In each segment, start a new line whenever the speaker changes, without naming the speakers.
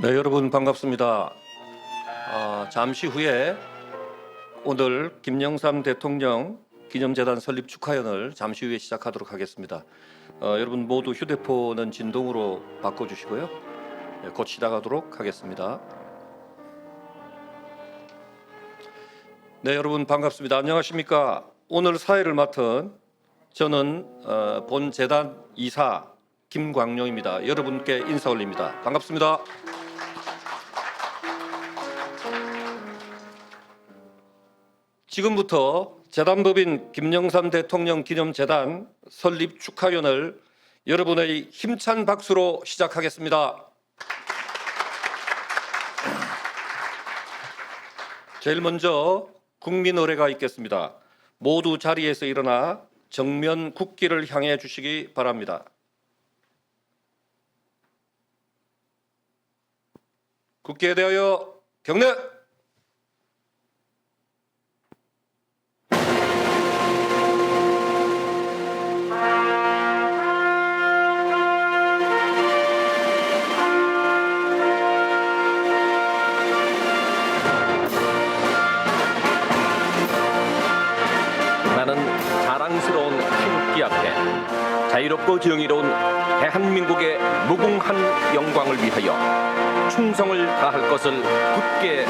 네, 여러분 반갑습니다. 잠시 후에 오늘 김영삼 대통령 기념재단 설립 축하연을 잠시 후에 시작하도록 하겠습니다. 여러분 모두 휴대폰은 진동으로 바꿔주시고요. 네, 곧 시작하도록 하겠습니다. 네, 여러분 반갑습니다. 안녕하십니까? 오늘 사회를 맡은 저는 본 재단 이사 김광룡입니다. 여러분께 인사 올립니다. 반갑습니다. 지금부터 재단법인 김영삼 대통령 기념재단 설립 축하연을 여러분의 힘찬 박수로 시작하겠습니다. 제일 먼저 국민 의례가 있겠습니다. 모두 자리에서 일어나 정면 국기를 향해 주시기 바랍니다. 국기에 대하여 경례!
나는 자랑스러운 태극기 앞에 자유롭고 정의로운 대한민국의 무궁한 영광을 위하여 충성을 다할 것을 굳게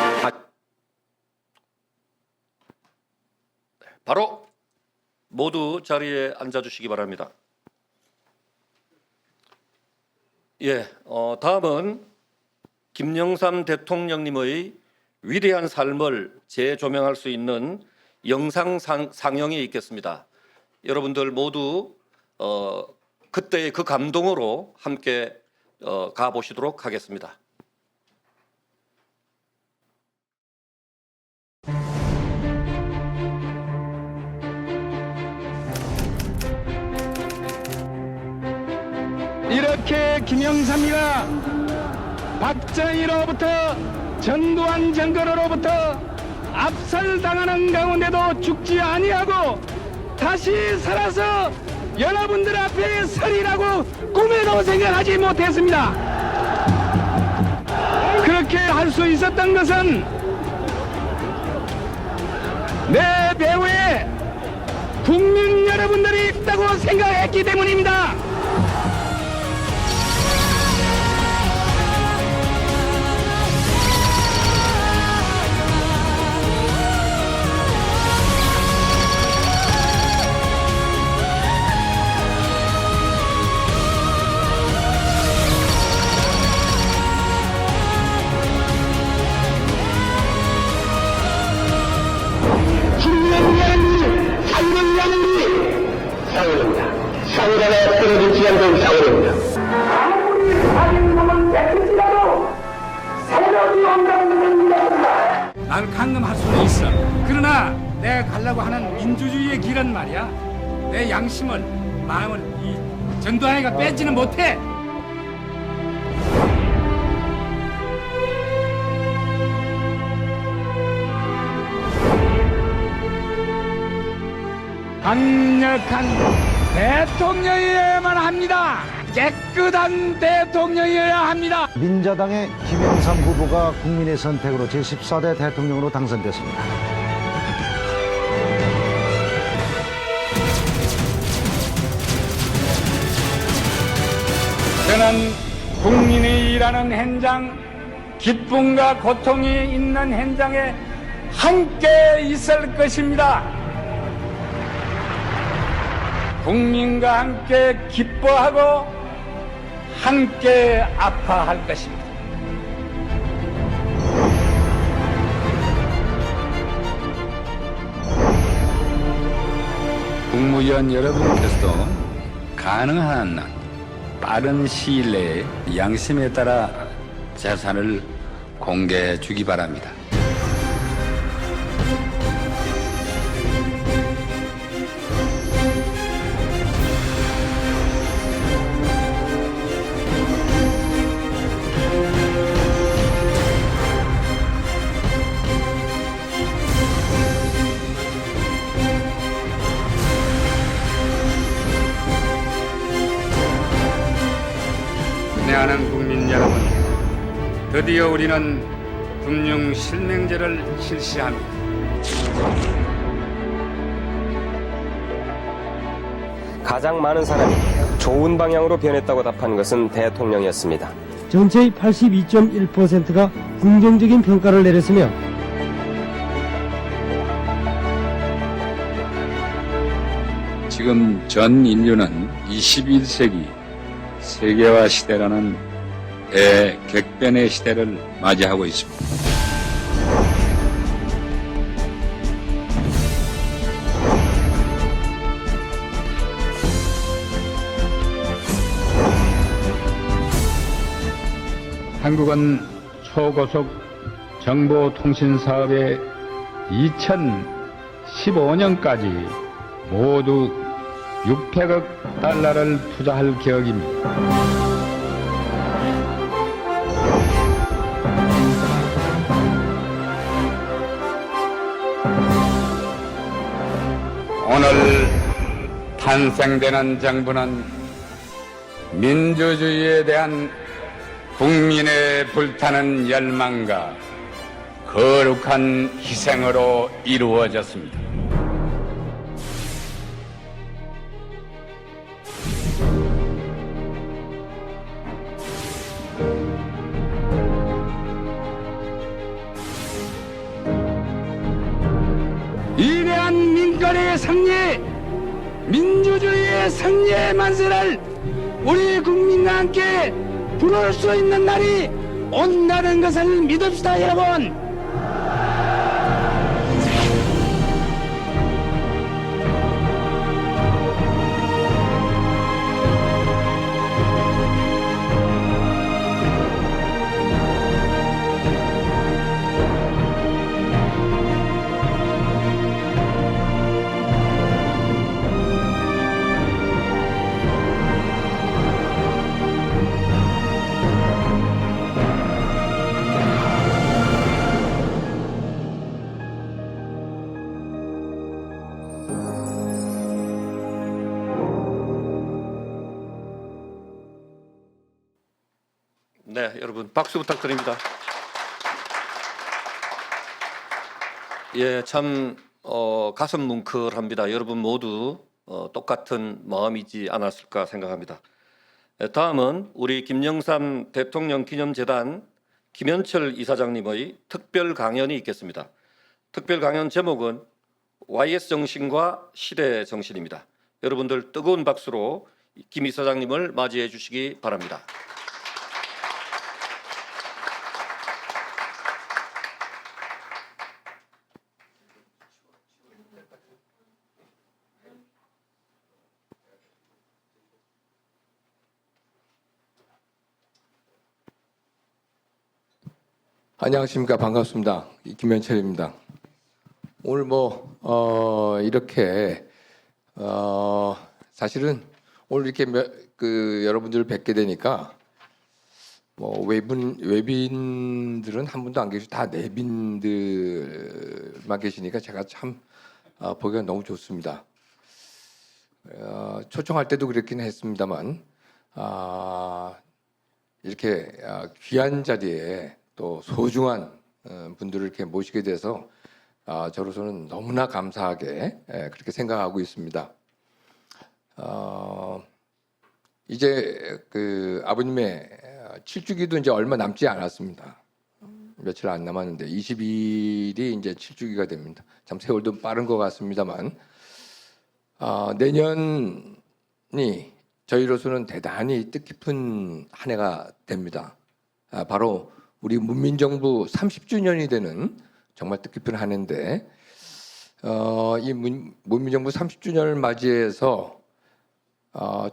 바로 모두 자리에 앉아주시기 바랍니다. 다음은 김영삼 대통령님의 위대한 삶을 재조명할 수 있는 영상 상영이 있겠습니다. 여러분들 모두 그때의 그 감동으로 함께 가보시도록 하겠습니다.
이렇게 김영삼이가 박정희로부터 전두환 정권으로부터 압살당하는 가운데도 죽지 아니하고 다시 살아서 여러분들 앞에 서리라고 꿈에도 생각하지 못했습니다. 그렇게 할 수 있었던 것은 내 배후에 국민 여러분들이 있다고 생각했기 때문입니다.
상대가 떨어지지 않는 싸움입니다.
아무리 가진 놈은 백지라도 새로운 영광을 믿었다. 난 강금할 수는 있어. 그러나 내가 가려고 하는 민주주의의 길은 말이야. 내 양심을, 마음을 이 전두환이가 뺏지는 못해. 강력한 대통령이어야만 합니다. 깨끗한 대통령이어야 합니다.
민자당의 김영삼 후보가 국민의 선택으로 제14대 대통령으로 당선됐습니다.
저는 국민이 일하는 현장, 기쁨과 고통이 있는 현장에 함께 있을 것입니다. 국민과 함께 기뻐하고 함께 아파할 것입니다.
국무위원 여러분께서도 가능한 빠른 시일 내에 양심에 따라 재산을 공개해 주기 바랍니다.
사랑하는 국민 여러분, 드디어 우리는 금융 실명제를 실시합니다.
가장 많은 사람이 좋은 방향으로 변했다고 답한 것은 대통령이었습니다.
전체의 82.1%가 긍정적인 평가를 내렸으며
지금 전 인류는 21세기 세계화 시대라는 대격변의 시대를 맞이하고 있습니다. 한국은 초고속 정보통신 사업에 2015년까지 모두 600억 달러를 투자할 계획입니다. 오늘 탄생되는 정부는 민주주의에 대한 국민의 불타는 열망과 거룩한 희생으로 이루어졌습니다.
위대한 민권의 승리, 민주주의의 승리의 만세를 우리 국민과 함께 부를 수 있는 날이 온다는 것을 믿읍시다, 여러분.
네, 여러분 박수 부탁드립니다. 예, 참 가슴 뭉클합니다. 여러분 모두 똑같은 마음이지 않았을까 생각합니다. 다음은 우리 김영삼 대통령 기념재단 김현철 이사장님의 특별 강연이 있겠습니다. 특별 강연 제목은 YS 정신과 시대 정신입니다. 여러분들 뜨거운 박수로 김 이사장님을 맞이해 주시기 바랍니다.
안녕하십니까. 반갑습니다. 김현철입니다. 오늘 이렇게 사실은 오늘 이렇게 여러분들을 뵙게 되니까 외빈들은 한 분도 안 계시고 다 내빈들만 계시니까 제가 참 보기가 너무 좋습니다. 초청할 때도 그랬긴 했습니다만 이렇게 귀한 자리에 또 소중한 분들을 이렇게 모시게 돼서 저로서는 너무나 감사하게 그렇게 생각하고 있습니다. 이제 아버님의 7주기도 이제 얼마 남지 않았습니다. 며칠 안 남았는데 20일이 이제 7주기가 됩니다. 참 세월도 빠른 것 같습니다만 내년이 저희로서는 대단히 뜻깊은 한 해가 됩니다. 바로 우리 문민정부 30주년이 되는 정말 뜻깊은 한 해인데 이 문민정부 30주년을 맞이해서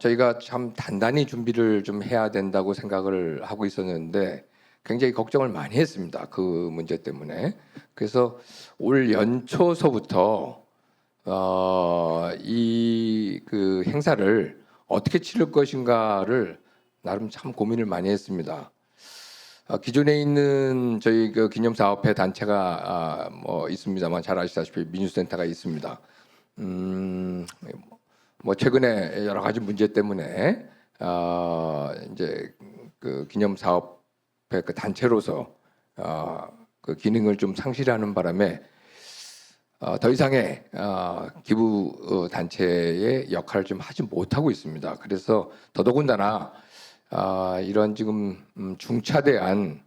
저희가 참 단단히 준비를 좀 해야 된다고 생각을 하고 있었는데 굉장히 걱정을 많이 했습니다. 그 문제 때문에. 그래서 올 연초서부터 이 행사를 어떻게 치를 것인가를 나름 참 고민을 많이 했습니다. 기존에 있는 저희 기념사업회 단체가 있습니다만 잘 아시다시피 민주센터가 있습니다. 최근에 여러 가지 문제 때문에 이제 기념사업회 기념사업회 그 단체로서 그 기능을 좀 상실하는 바람에 더 이상의 기부 단체의 역할을 좀 하지 못하고 있습니다. 그래서 더더군다나 이런 지금 중차대한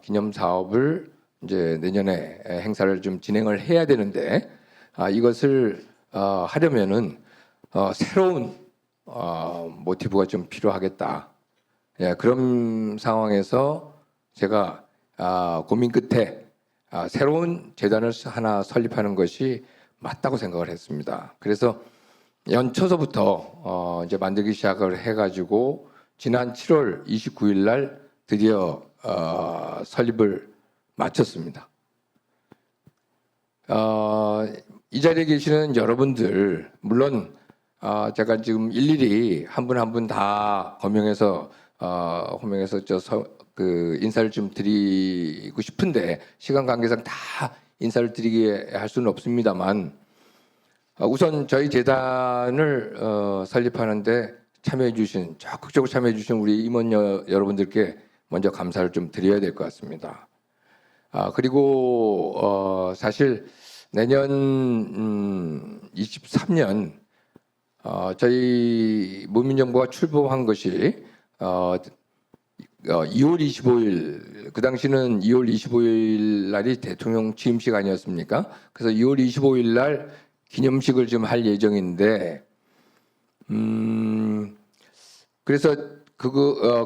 기념 사업을 이제 내년에 행사를 좀 진행을 해야 되는데 이것을 하려면은 새로운 모티브가 좀 필요하겠다. 예, 그런 상황에서 제가 고민 끝에 새로운 재단을 하나 설립하는 것이 맞다고 생각을 했습니다. 그래서 연초서부터 이제 만들기 시작을 해가지고 지난 7월 29일 날 드디어 설립을 마쳤습니다. 이 자리에 계시는 여러분들 물론 제가 지금 일일이 한 분 한 분 다 호명해서 그 인사를 좀 드리고 싶은데 시간 관계상 다 인사를 드리게 할 수는 없습니다만 우선 저희 재단을 설립하는데 적극적으로 참여해 주신 우리 임원 여러분들께 먼저 감사를 좀 드려야 될 것 같습니다. 그리고 사실 내년 23년 저희 문민정부가 출범한 것이 2월 25일 그 당시는 2월 25일 날이 대통령 취임식 아니었습니까? 그래서 2월 25일 날 기념식을 좀 할 예정인데 그래서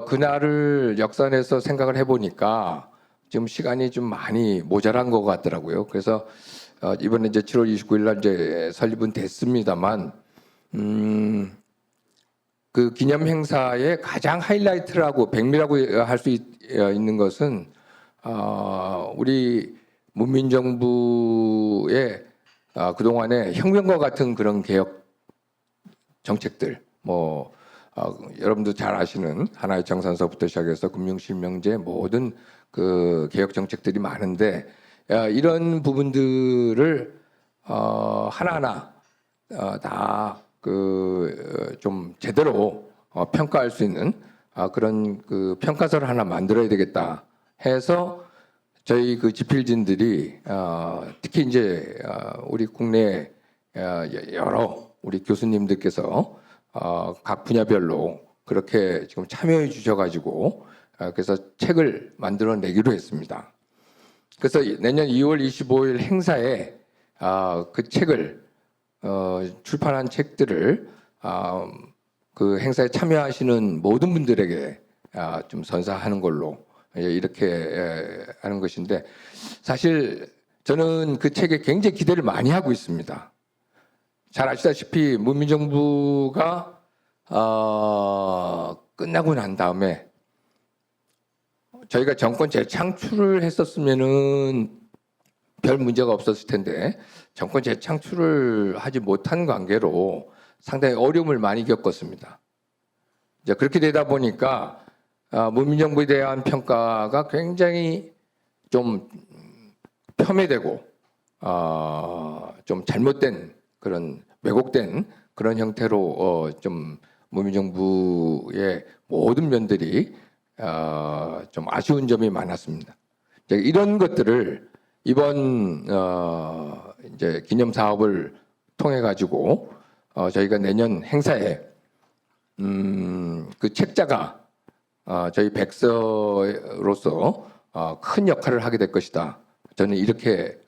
그날을 역산해서 생각을 해보니까 지금 시간이 좀 많이 모자란 것 같더라고요. 그래서 이번에 이제 7월 29일 날 이제 설립은 됐습니다만 그 기념 행사의 가장 하이라이트라고 백미라고 할 수 있는 것은 우리 문민정부의 그동안의 혁명과 같은 그런 개혁 정책들 여러분도 잘 아시는 하나의 정산서부터 시작해서 금융실명제 모든 그 개혁 정책들이 많은데 이런 부분들을 하나하나 다 좀 제대로 평가할 수 있는 그런 그 평가서를 하나 만들어야 되겠다 해서 저희 그 집필진들이 특히 이제 우리 국내 여러 우리 교수님들께서 각 분야별로 그렇게 지금 참여해 주셔가지고 그래서 책을 만들어내기로 했습니다. 그래서 내년 2월 25일 행사에 그 책을 출판한 책들을 그 행사에 참여하시는 모든 분들에게 좀 선사하는 걸로 이렇게 하는 것인데 사실 저는 그 책에 굉장히 기대를 많이 하고 있습니다. 잘 아시다시피 문민정부가 끝나고 난 다음에 저희가 정권 재창출을 했었으면은 별 문제가 없었을 텐데 정권 재창출을 하지 못한 관계로 상당히 어려움을 많이 겪었습니다. 이제 그렇게 되다 보니까 문민정부에 대한 평가가 굉장히 좀 폄훼되고 좀 잘못된 그런 왜곡된 그런 형태로 좀 문민정부의 모든 면들이 좀 아쉬운 점이 많았습니다. 이런 것들을 이번 이제 기념 사업을 통해 가지고 저희가 내년 행사에 그 책자가 저희 백서로서 큰 역할을 하게 될 것이다. 저는 이렇게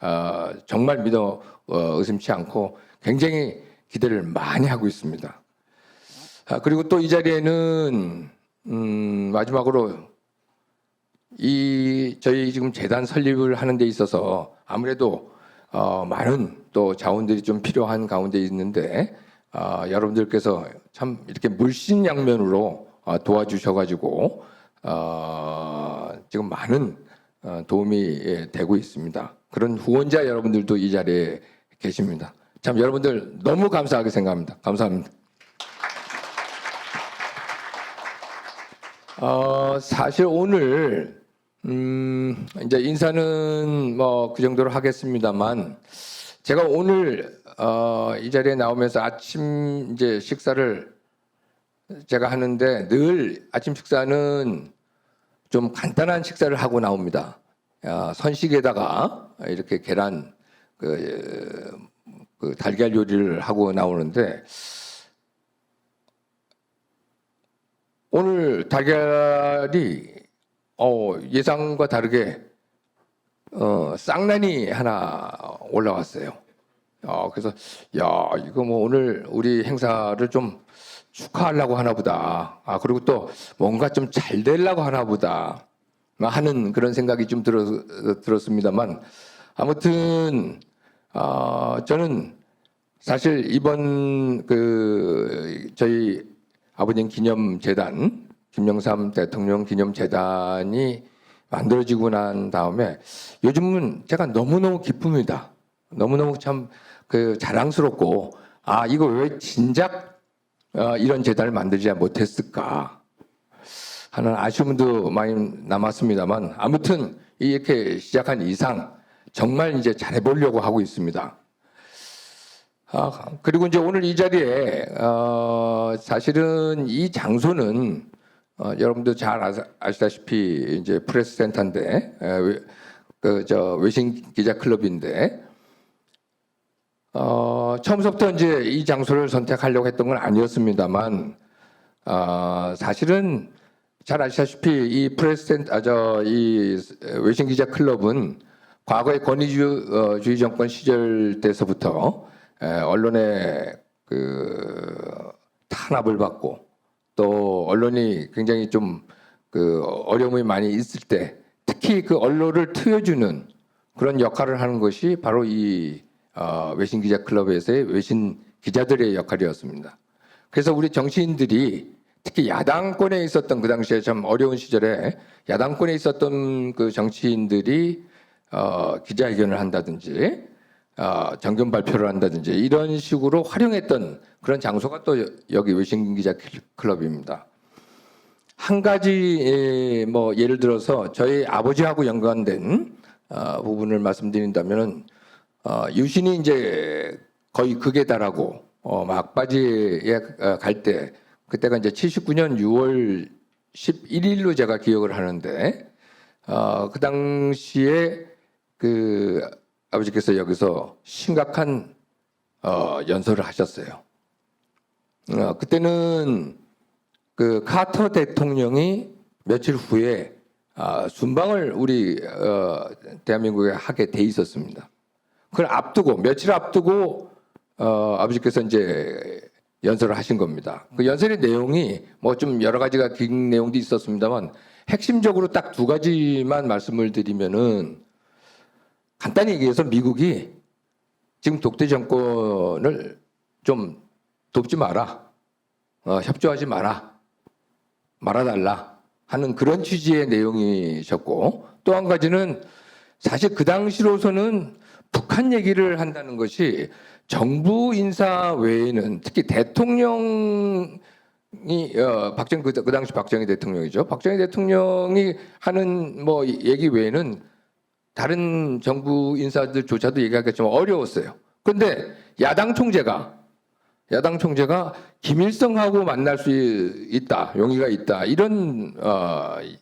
정말 믿어 의심치 않고 굉장히 기대를 많이 하고 있습니다. 그리고 또 이 자리에는 마지막으로 저희 지금 재단 설립을 하는 데 있어서 아무래도 많은 또 자원들이 좀 필요한 가운데 있는데 여러분들께서 참 이렇게 물신양면으로 도와주셔가지고 지금 많은 도움이 되고 있습니다. 그런 후원자 여러분들도 이 자리에 계십니다. 참 여러분들 너무 감사하게 생각합니다. 감사합니다. 사실 오늘 이제 인사는 뭐 그 정도로 하겠습니다만 제가 오늘 이 자리에 나오면서 아침 이제 식사를 제가 하는데 늘 아침 식사는 좀 간단한 식사를 하고 나옵니다. 선식에다가 이렇게 계란 그 달걀 요리를 하고 나오는데 오늘 달걀이 예상과 다르게 쌍란이 하나 올라왔어요. 그래서 야 이거 뭐 오늘 우리 행사를 좀 축하하려고 하나 보다. 그리고 또 뭔가 좀 잘 되려고 하나 보다 하는 그런 생각이 좀 들었습니다만 아무튼 저는 사실 이번 저희 아버님 기념재단 김영삼 대통령 기념재단이 만들어지고 난 다음에 요즘은 제가 너무너무 기쁩니다. 너무너무 참 자랑스럽고 이거 왜 진작 이런 재단을 만들지 못했을까 하는 아쉬움도 많이 남았습니다만 아무튼 이렇게 시작한 이상 정말 이제 잘해보려고 하고 있습니다. 그리고 이제 오늘 이 자리에 사실은 이 장소는 여러분도 잘 아시다시피 이제 프레스 센터인데 외신 기자 클럽인데 처음부터 이제 이 장소를 선택하려고 했던 건 아니었습니다만 사실은 잘 아시다시피 이 프레스 센터 이 외신 기자 클럽은 과거의 권위주의 정권 시절 때서부터 언론의 탄압을 받고 또 언론이 굉장히 좀 어려움이 많이 있을 때 특히 그 언론을 트여주는 그런 역할을 하는 것이 바로 이 외신 기자 클럽에서의 외신 기자들의 역할이었습니다. 그래서 우리 정치인들이 특히 야당권에 있었던 그 당시에 참 어려운 시절에 야당권에 있었던 그 정치인들이 기자회견을 한다든지 정견 발표를 한다든지 이런 식으로 활용했던 그런 장소가 또 여기 외신 기자 클럽입니다. 한 가지 뭐 예를 들어서 저희 아버지하고 연관된 부분을 말씀드린다면은 유신이 이제 거의 극에 달하고 막바지에 갈 때 그때가 이제 79년 6월 11일로 제가 기억을 하는데 그 당시에 아버지께서 여기서 심각한 연설을 하셨어요. 그때는 카터 대통령이 며칠 후에 순방을 우리 대한민국에 하게 돼 있었습니다. 그걸 앞두고 며칠 앞두고 아버지께서 이제 연설을 하신 겁니다. 그 연설의 내용이 뭐 좀 여러 가지가 긴 내용도 있었습니다만 핵심적으로 딱 두 가지만 말씀을 드리면은 간단히 얘기해서 미국이 지금 독재 정권을 좀 돕지 마라, 협조하지 마라, 말아달라 하는 그런 취지의 내용이셨고 또 한 가지는 사실 그 당시로서는 북한 얘기를 한다는 것이 정부 인사 외에는 특히 대통령이 그 당시 박정희 대통령이죠. 박정희 대통령이 하는 뭐 얘기 외에는 다른 정부 인사들조차도 얘기하기가 좀 어려웠어요. 그런데 야당 총재가 김일성하고 만날 수 있다, 용의가 있다 이런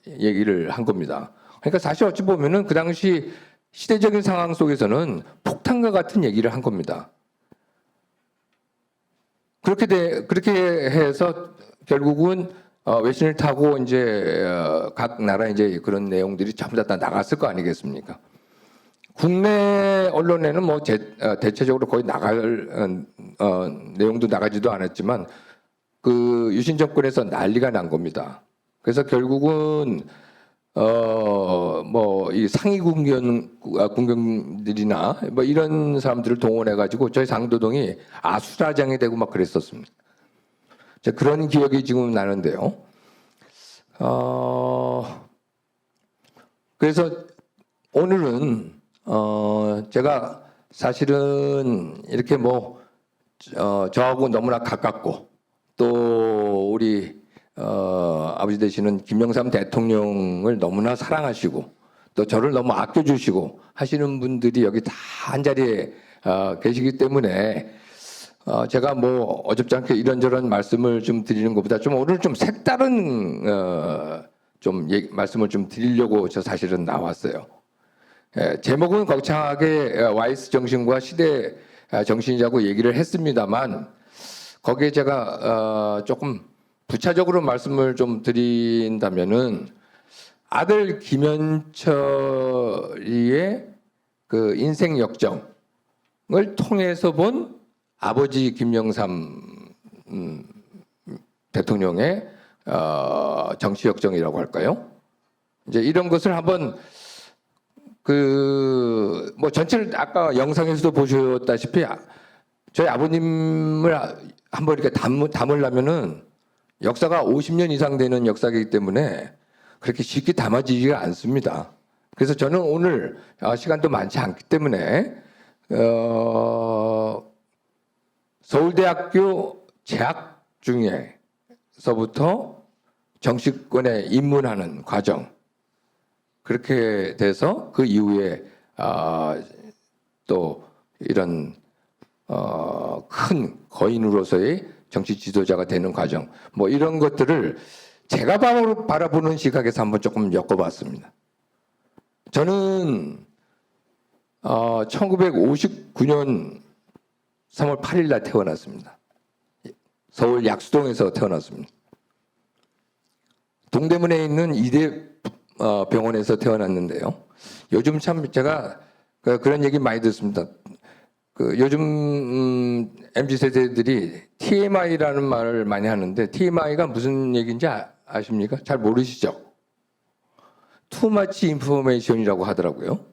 얘기를 한 겁니다. 그러니까 사실 어찌 보면은 그 당시 시대적인 상황 속에서는 폭탄과 같은 얘기를 한 겁니다. 그렇게 해서 결국은 외신을 타고 이제 각 나라 이제 그런 내용들이 전부 다 나갔을 거 아니겠습니까? 국내 언론에는 뭐 대체적으로 거의 나갈 내용도 나가지도 않았지만 그 유신 정권에서 난리가 난 겁니다. 그래서 결국은 뭐 이 상위 군경들이나 뭐 이런 사람들을 동원해 가지고 저희 상도동이 아수라장이 되고 막 그랬었습니다. 그런 기억이 지금 나는데요. 그래서 오늘은 제가 사실은 이렇게 뭐 저하고 너무나 가깝고 또 우리 아버지 되시는 김영삼 대통령을 너무나 사랑하시고 또 저를 너무 아껴주시고 하시는 분들이 여기 다 한자리에 계시기 때문에 제가 뭐 어줍지 않게 이런저런 말씀을 좀 드리는 것보다 좀 오늘 좀 색다른 좀 말씀을 좀 드리려고 저 사실은 나왔어요. 제목은 거창하게 와이스 정신과 시대 정신이라고 얘기를 했습니다만 거기에 제가 조금 부차적으로 말씀을 좀 드린다면은 아들 김현철이의 그 인생 역정을 통해서 본 아버지 김영삼 대통령의 정치 역정이라고 할까요? 이제 이런 것을 한번 뭐 전체를 아까 영상에서도 보셨다시피 저희 아버님을 한번 이렇게 담으려면은 역사가 50년 이상 되는 역사이기 때문에 그렇게 쉽게 담아지지가 않습니다. 그래서 저는 오늘 시간도 많지 않기 때문에 서울대학교 재학 중에서부터 정치권에 입문하는 과정 그렇게 돼서 그 이후에 또 이런 큰 거인으로서의 정치 지도자가 되는 과정 뭐 이런 것들을 제가 바라보는 시각에서 한번 조금 엮어봤습니다. 저는 1959년 3월 8일 날 태어났습니다. 서울 약수동에서 태어났습니다. 동대문에 있는 이대 병원에서 태어났는데요. 요즘 참 제가 그런 얘기 많이 듣습니다. 요즘 MZ 세대들이 TMI라는 말을 많이 하는데 TMI가 무슨 얘기인지 아십니까? 잘 모르시죠? Too much information이라고 하더라고요.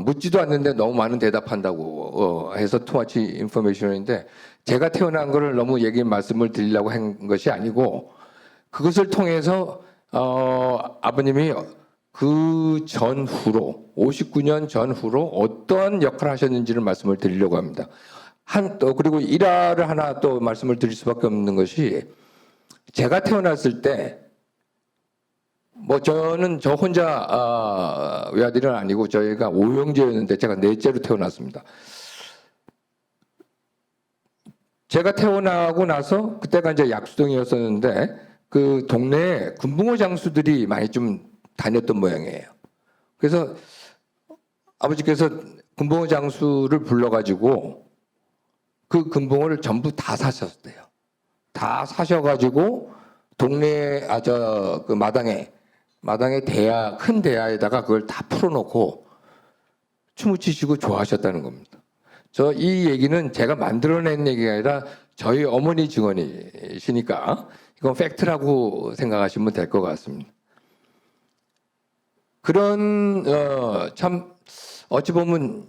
묻지도 않는데 너무 많은 대답한다고 해서 too much information인데 제가 태어난 거를 너무 말씀을 드리려고 한 것이 아니고 그것을 통해서 아버님이 그 전후로 59년 전후로 어떠한 역할을 하셨는지를 말씀을 드리려고 합니다. 그리고 일화를 하나 또 말씀을 드릴 수밖에 없는 것이 제가 태어났을 때 뭐 저는 저 혼자 외아들은 아니고 저희가 5형제였는데 제가 넷째로 태어났습니다. 제가 태어나고 나서 그때가 이제 약수동이었었는데 그 동네에 금붕어 장수들이 많이 좀 다녔던 모양이에요. 그래서 아버지께서 금붕어 장수를 불러가지고 그 금붕어를 전부 다 사셨대요. 다 사셔가지고 동네 그 마당에 큰 대야에다가 그걸 다 풀어놓고 춤을 추시고 좋아하셨다는 겁니다. 저 이 얘기는 제가 만들어낸 얘기가 아니라 저희 어머니 증언이시니까 이건 팩트라고 생각하시면 될 것 같습니다. 그런 참 어찌 보면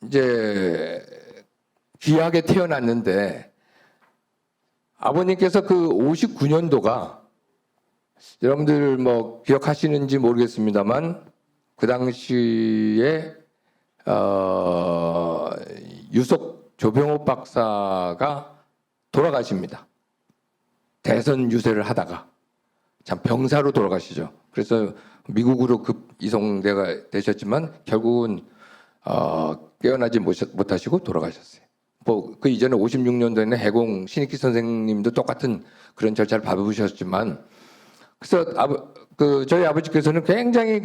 이제 귀하게 태어났는데 아버님께서 그 59년도가 여러분들 뭐 기억하시는지 모르겠습니다만 그 당시에 유속 조병호 박사가 돌아가십니다. 대선 유세를 하다가 참 병사로 돌아가시죠. 그래서 미국으로 급 이송대가 되셨지만 결국은 깨어나지 못하시고 돌아가셨어요. 뭐 그 이전에 56년도에는 해공 신익희 선생님도 똑같은 그런 절차를 밟으셨지만 그래서 저희 아버지께서는 굉장히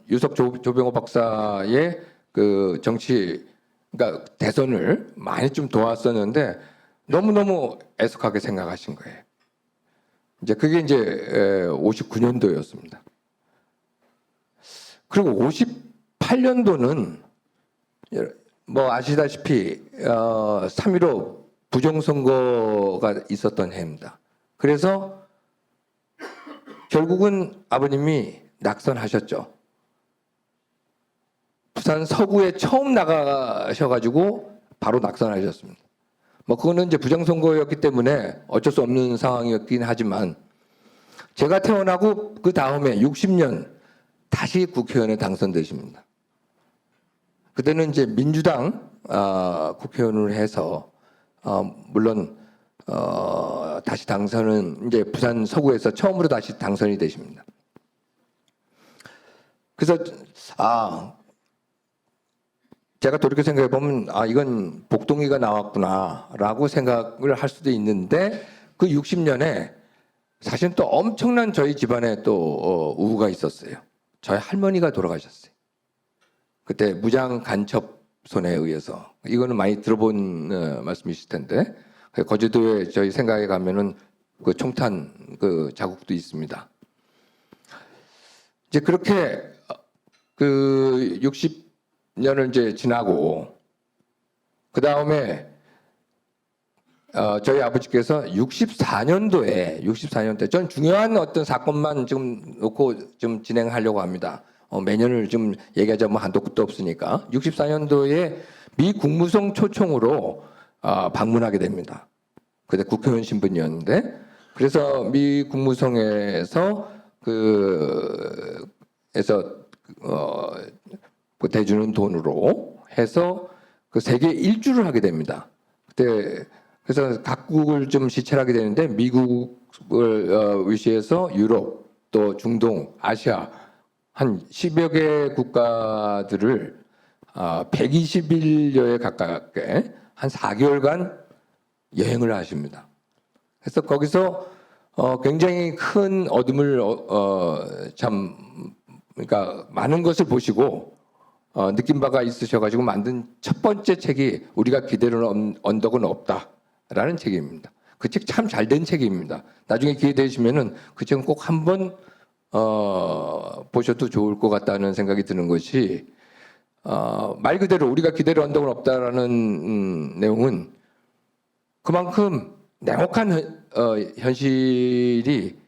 유석 조병호 박사의 그 정치 그러니까 대선을 많이 좀 도왔었는데 너무너무 애석하게 생각하신 거예요. 이제 그게 이제 59년도였습니다. 그리고 58년도는 뭐 아시다시피 3.15 부정선거가 있었던 해입니다. 그래서 결국은 아버님이 낙선하셨죠. 부산 서구에 처음 나가셔가지고 바로 낙선하셨습니다. 뭐 그거는 이제 부정선거였기 때문에 어쩔 수 없는 상황이었긴 하지만 제가 태어나고 그 다음에 60년 다시 국회의원에 당선되십니다. 그때는 이제 민주당 국회의원을 해서 물론 다시 당선은 이제 부산 서구에서 처음으로 다시 당선이 되십니다. 그래서 제가 돌이켜 생각해 보면 이건 복동이가 나왔구나라고 생각을 할 수도 있는데 그 60년에 사실 또 엄청난 저희 집안에 또 우우가 있었어요. 저희 할머니가 돌아가셨어요. 그때 무장 간첩손에 의해서. 이거는 많이 들어본 말씀이실 텐데, 거제도에 저희 생각에 가면은 그 총탄 그 자국도 있습니다. 이제 그렇게 그 60년을 이제 지나고 그 다음에 저희 아버지께서 64년도에 전 중요한 어떤 사건만 좀 놓고 좀 진행하려고 합니다. 매년을 좀 얘기하자면 한도 끝도 없으니까 64년도에 미 국무성 초청으로 방문하게 됩니다. 그때 국회의원 신분이었는데 그래서 미 국무성에서 그 대주는 돈으로 해서 그 세계 일주를 하게 됩니다. 그때 그래서 각국을 좀 시찰하게 되는데 미국을 위시해서 유럽 또 중동 아시아 한 10여 개 국가들을 120일여에 가깝게 한 4개월간 여행을 하십니다. 그래서 거기서 굉장히 큰 어둠을 그러니까 많은 것을 보시고 느낀 바가 있으셔가지고 만든 첫 번째 책이 우리가 기대는 언덕은 없다라는 책입니다. 그 책 참 잘 된 책입니다. 나중에 기회 되시면은 그 책은 꼭 한번 보셔도 좋을 것 같다는 생각이 드는 것이 말 그대로 우리가 기대는 언덕은 없다라는 내용은 그만큼 냉혹한 현실이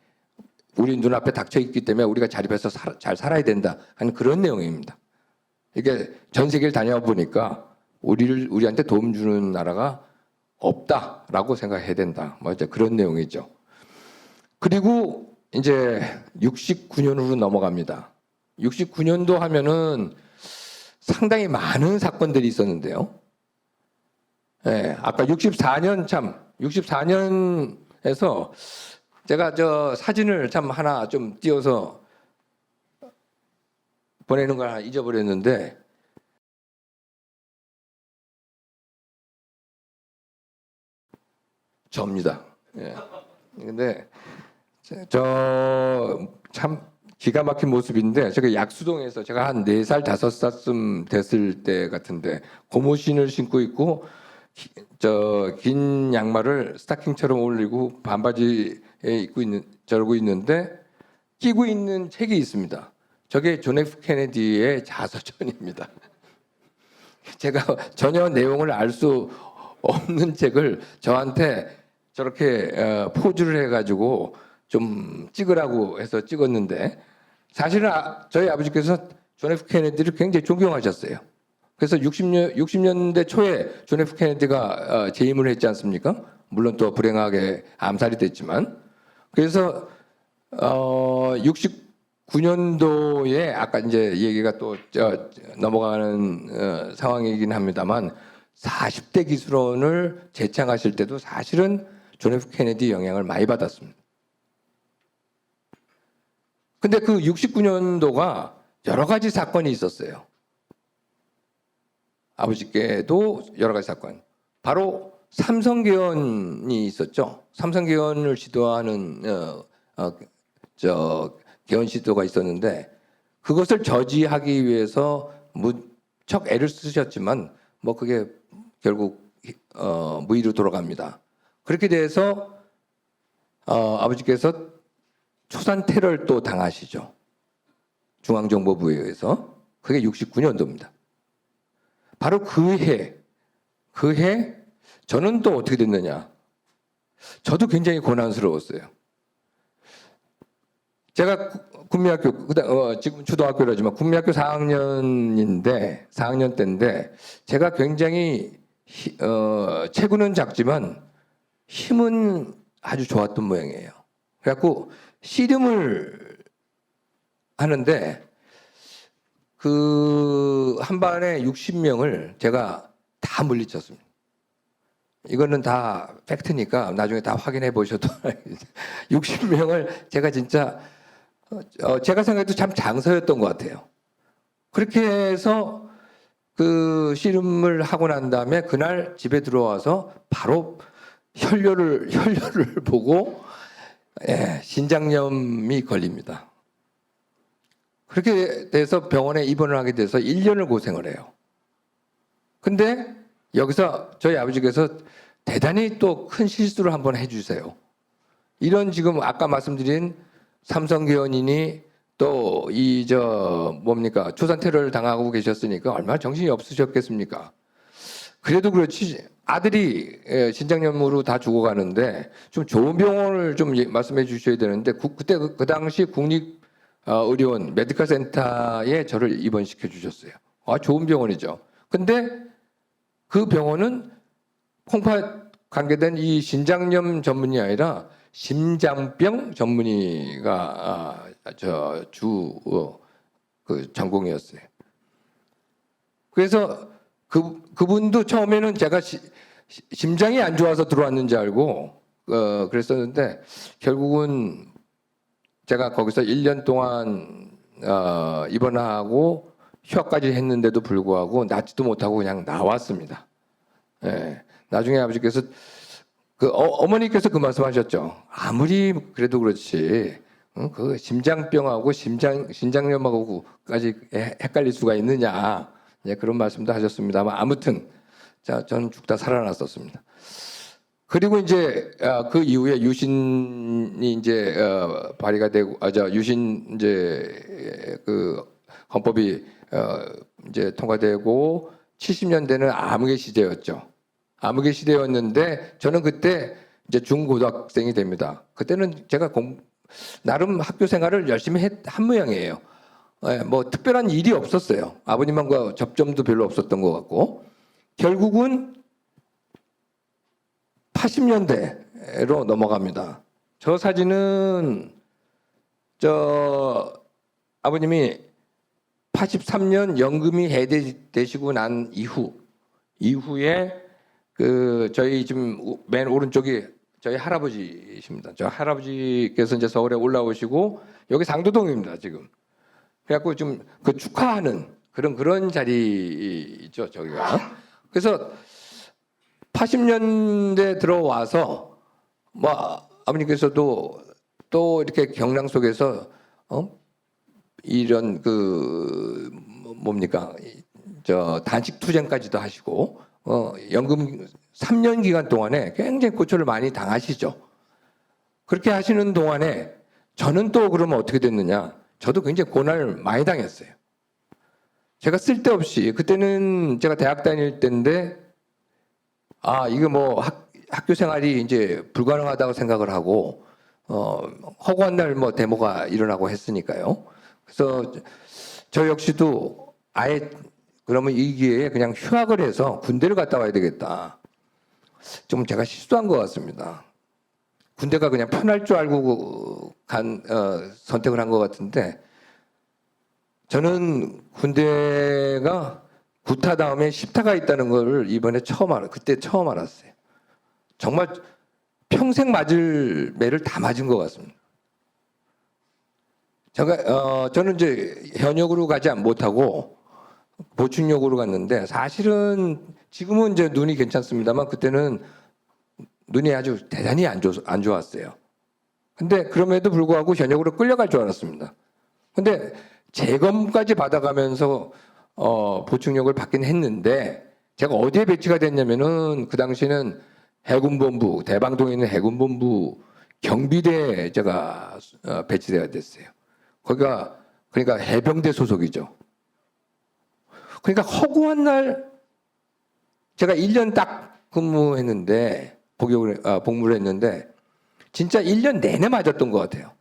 우리 눈앞에 닥쳐 있기 때문에 우리가 자립해서 잘 살아야 된다 하는 그런 내용입니다. 이게 전 세계를 다녀보니까 우리한테 도움 주는 나라가 없다라고 생각해야 된다. 뭐 이제 그런 내용이죠. 그리고 이제 69년으로 넘어갑니다. 69년도 하면은 상당히 많은 사건들이 있었는데요. 예, 아까 64년에서 제가 저 사진을 참 하나 좀 띄워서 보내는 걸 하나 잊어버렸는데 저입니다. 예. 근데 저 참 기가 막힌 모습인데 제가 약수동에서 제가 한 4살 5살쯤 됐을 때 같은데 고무신을 신고 있고 저 긴 양말을 스타킹처럼 올리고 반바지에 입고 저러고 있는데 끼고 있는 책이 있습니다. 저게 존 F 케네디의 자서전입니다. 제가 전혀 내용을 알 수 없는 책을 저한테 저렇게 포즈를 해가지고 좀 찍으라고 해서 찍었는데 사실은 저희 아버지께서 존 F 케네디를 굉장히 존경하셨어요. 그래서 60년대 초에 존 F 케네디가 재임을 했지 않습니까? 물론 또 불행하게 암살이 됐지만 그래서 69년도에 아까 이제 얘기가 또 넘어가는 상황이긴 합니다만 40대 기술원을 재창하실 때도 사실은 존 F 케네디 영향을 많이 받았습니다. 근데 그 69년도가 여러 가지 사건이 있었어요. 아버지께도 여러 가지 사건. 바로 삼성개헌이 있었죠. 삼성개헌을 시도하는 개헌 시도가 있었는데 그것을 저지하기 위해서 무척 애를 쓰셨지만 뭐 그게 결국 무의로 돌아갑니다. 그렇게 돼서 아버지께서 초산 테러를 또 당하시죠. 중앙정보부에 의해서. 그게 69년도입니다. 바로 그 해 저는 또 어떻게 됐느냐. 저도 굉장히 고난스러웠어요. 제가 국민학교 지금 초등학교라지만 국민학교 4학년 때인데 제가 굉장히 체구는 작지만 힘은 아주 좋았던 모양이에요. 그래갖고 씨름을 하는데 그 한 반에 60명을 제가 다 물리쳤습니다. 이거는 다 팩트니까 나중에 다 확인해 보셔도 60명을 제가 진짜 제가 생각해도 참 장서였던 것 같아요. 그렇게 해서 그 씨름을 하고 난 다음에 그날 집에 들어와서 바로 혈뇨를 보고 신장염이 걸립니다. 그렇게 돼서 병원에 입원을 하게 돼서 1년을 고생을 해요. 근데 여기서 저희 아버지께서 대단히 또 큰 실수를 한번 해주세요. 이런 지금 아까 말씀드린 삼성계원인이 또 초산 테러를 당하고 계셨으니까 얼마나 정신이 없으셨겠습니까? 그래도 그렇지 아들이 신장염으로 다 죽어가는데 좀 좋은 병원을 좀 말씀해 주셔야 되는데 그때 그 당시 국립의료원 메디컬 센터에 저를 입원시켜 주셨어요. 좋은 병원이죠. 근데 그 병원은 콩팥 관계된 이 신장염 전문이 아니라 심장병 전문의가 그 전공이었어요. 그래서 그분도 처음에는 제가 심장이 안 좋아서 들어왔는지 알고 그랬었는데 결국은 제가 거기서 1년 동안 입원하고 휴학까지 했는데도 불구하고 낫지도 못하고 그냥 나왔습니다. 나중에 아버지께서 어머니께서 그 말씀하셨죠. 아무리 그래도 그렇지 그 심장병하고 신장염하고까지 헷갈릴 수가 있느냐 그런 말씀도 하셨습니다만 아무튼 저는 죽다 살아났었습니다. 그리고 이제 그 이후에 유신이 이제 발의가 되고 유신 이제 그 헌법이 이제 통과되고 70년대는 암흑의 시대였죠. 암흑의 시대였는데 저는 그때 이제 중고등학생이 됩니다. 그때는 제가 나름 학교 생활을 열심히 한 모양이에요. 뭐 특별한 일이 없었어요. 아버님과 접점도 별로 없었던 것 같고 결국은 80년대로 넘어갑니다. 저 사진은 아버님이 83년 연금이 해제되시고 난 이후에 저희 지금 맨 오른쪽이 저희 할아버지십니다. 저 할아버지께서 이제 서울에 올라오시고 여기 상도동입니다 지금. 그래갖고 좀 그 축하하는 그런 자리죠 저기가. 그래서 80년대 들어와서 뭐 아버님께서도 또 이렇게 경랑 속에서 이런 단식 투쟁까지도 하시고 연금 3년 기간 동안에 굉장히 고초를 많이 당하시죠. 그렇게 하시는 동안에 저는 또 그러면 어떻게 됐느냐? 저도 굉장히 고난을 많이 당했어요. 제가 쓸데없이 그때는 제가 대학 다닐 때인데 이거 뭐 학교 생활이 이제 불가능하다고 생각을 하고 허구한 날 뭐 데모가 일어나고 했으니까요. 그래서 저 역시도 아예 그러면 이 기회에 그냥 휴학을 해서 군대를 갔다 와야 되겠다. 좀 제가 실수한 것 같습니다. 군대가 그냥 편할 줄 알고 선택을 한 것 같은데 저는 군대가 구타 다음에 10타가 있다는 걸 이번에 그때 처음 알았어요. 정말 평생 맞을 매를 다 맞은 것 같습니다. 저는 이제 현역으로 가지 못하고 보충역으로 갔는데 사실은 지금은 이제 눈이 괜찮습니다만 그때는 눈이 아주 대단히 안 좋았어요. 근데 그럼에도 불구하고 현역으로 끌려갈 줄 알았습니다. 근데 재검까지 받아가면서 보충역을 받긴 했는데 제가 어디에 배치가 됐냐면은 그 당시에는 해군본부 대방동에 있는 해군본부 경비대에 제가 배치되어 됐어요. 거기가 그러니까 해병대 소속이죠. 그러니까 허구한 날 제가 1년 딱 근무했는데 복무를 했는데 진짜 1년 내내 맞았던 것 같아요.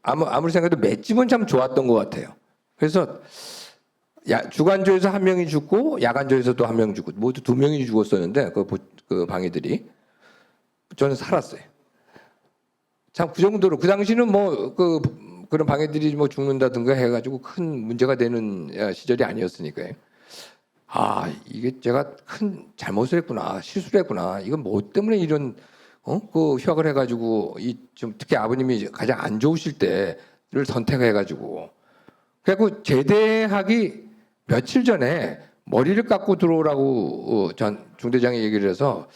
아무리 생각해도 맷집은 참 좋았던 것 같아요. 그래서 주간조에서 한 명이 죽고 야간조에서도 한 명 죽고 모두 2명이 죽었었는데 그 방위들이 저는 살았어요. 참 그 정도로 그 당시는 뭐 그런 방해들이 뭐 죽는다든가 해가지고 큰 문제가 되는 시절이 아니었으니까요. 이게 제가 큰 잘못을 했구나, 실수를 했구나. 이건 뭐 때문에 이런 휴학을 해가지고 좀 특히 아버님이 가장 안 좋으실 때를 선택해가지고 그래갖고 제대하기 며칠 전에 머리를 깎고 들어오라고 전 중대장이 얘기를 해서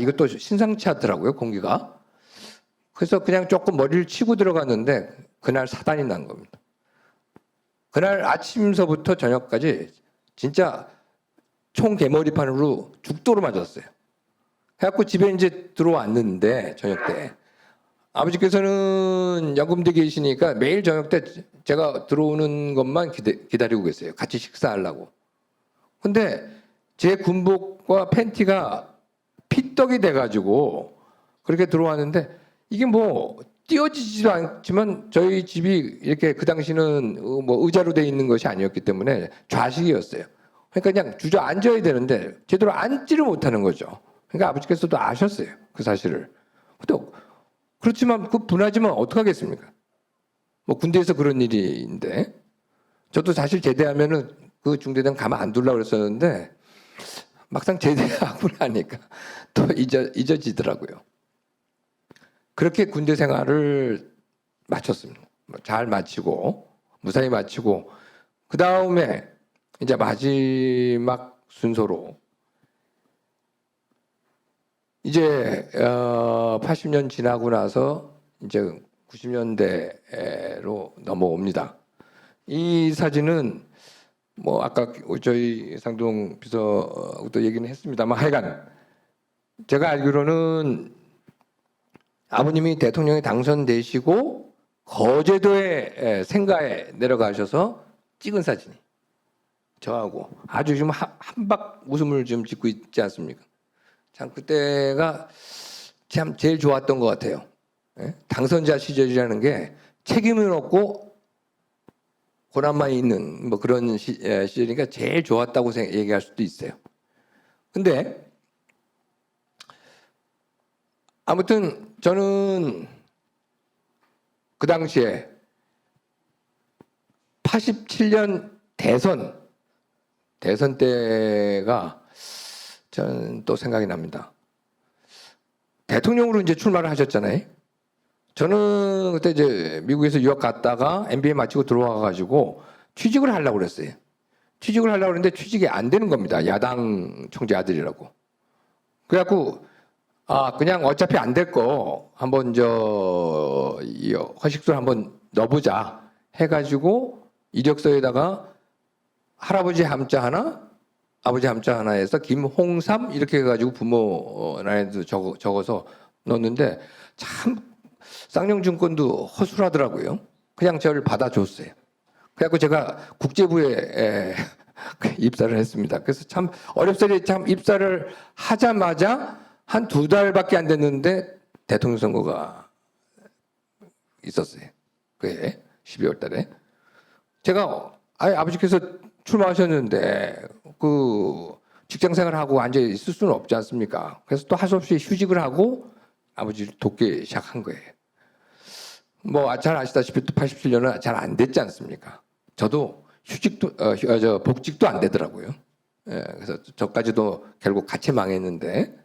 이것도 심상치 않더라고요 공기가. 그래서 그냥 조금 머리를 치고 들어갔는데 그날 사단이 난 겁니다. 그날 아침서부터 저녁까지 진짜 총 개머리판으로 죽도록 맞았어요. 해갖고 집에 이제 들어왔는데 저녁 때 아버지께서는 연금대 계시니까 매일 저녁 때 제가 들어오는 것만 기다리고 계세요. 같이 식사하려고. 근데 제 군복과 팬티가 피떡이 돼가지고 그렇게 들어왔는데 이게 뭐 띄어지지도 않지만 저희 집이 이렇게 그 당시는 뭐 의자로 돼 있는 것이 아니었기 때문에 좌식이었어요. 그러니까 그냥 주저앉아야 되는데 제대로 앉지를 못하는 거죠. 그러니까 아버지께서도 아셨어요. 그 사실을. 또 그렇지만 그 분하지만 어떡하겠습니까? 뭐 군대에서 그런 일인데 저도 사실 제대하면은 그 중대장 가만 안 두려고 그랬었는데 막상 제대하고 나니까 또 잊어지더라고요. 그렇게 군대 생활을 마쳤습니다. 잘 마치고 무사히 마치고 그 다음에 이제 마지막 순서로 이제 80년 지나고 나서 이제 90년대로 넘어옵니다. 이 사진은 뭐 아까 저희 상동 비서도 얘기는 했습니다만 하여간 제가 알기로는 아버님이 대통령에 당선되시고 거제도의 생가에 내려가셔서 찍은 사진이 저하고 아주 지금 한박 웃음을 좀 짓고 있지 않습니까? 참 그때가 참 제일 좋았던 것 같아요. 당선자 시절이라는 게 책임은 없고 고난만 있는 뭐 그런 시절이니까 제일 좋았다고 얘기할 수도 있어요. 근데 아무튼 저는 그 당시에 87년 대선 때가 저는 또 생각이 납니다. 대통령으로 이제 출마를 하셨잖아요. 저는 그때 이제 미국에서 유학 갔다가 MBA 마치고 들어와 가지고 취직을 하려고 그랬어요. 취직을 하려고 그랬는데 취직이 안 되는 겁니다. 야당 총재 아들이라고. 그래갖고 그냥 어차피 안 될 거 한번 이 허식술 한번 넣어보자 해가지고 이력서에다가 할아버지 함자 하나, 아버지 함자 하나에서 김홍삼 이렇게 해가지고 부모 나이도 적어서 넣었는데 참 쌍용증권도 허술하더라고요. 그냥 저를 받아줬어요. 그래갖고 제가 국제부에 입사를 했습니다. 그래서 참 어렵사리 참 입사를 하자마자 한 2달밖에 안 됐는데 대통령 선거가 있었어요. 그해 12월 달에. 제가 아버지께서 출마하셨는데 그 직장 생활하고 앉아 있을 수는 없지 않습니까? 그래서 또 할 수 없이 휴직을 하고 아버지를 돕기 시작한 거예요. 뭐 잘 아시다시피 또 87년은 잘 안 됐지 않습니까? 저도 휴직도 복직도 안 되더라고요. 그래서 저까지도 결국 같이 망했는데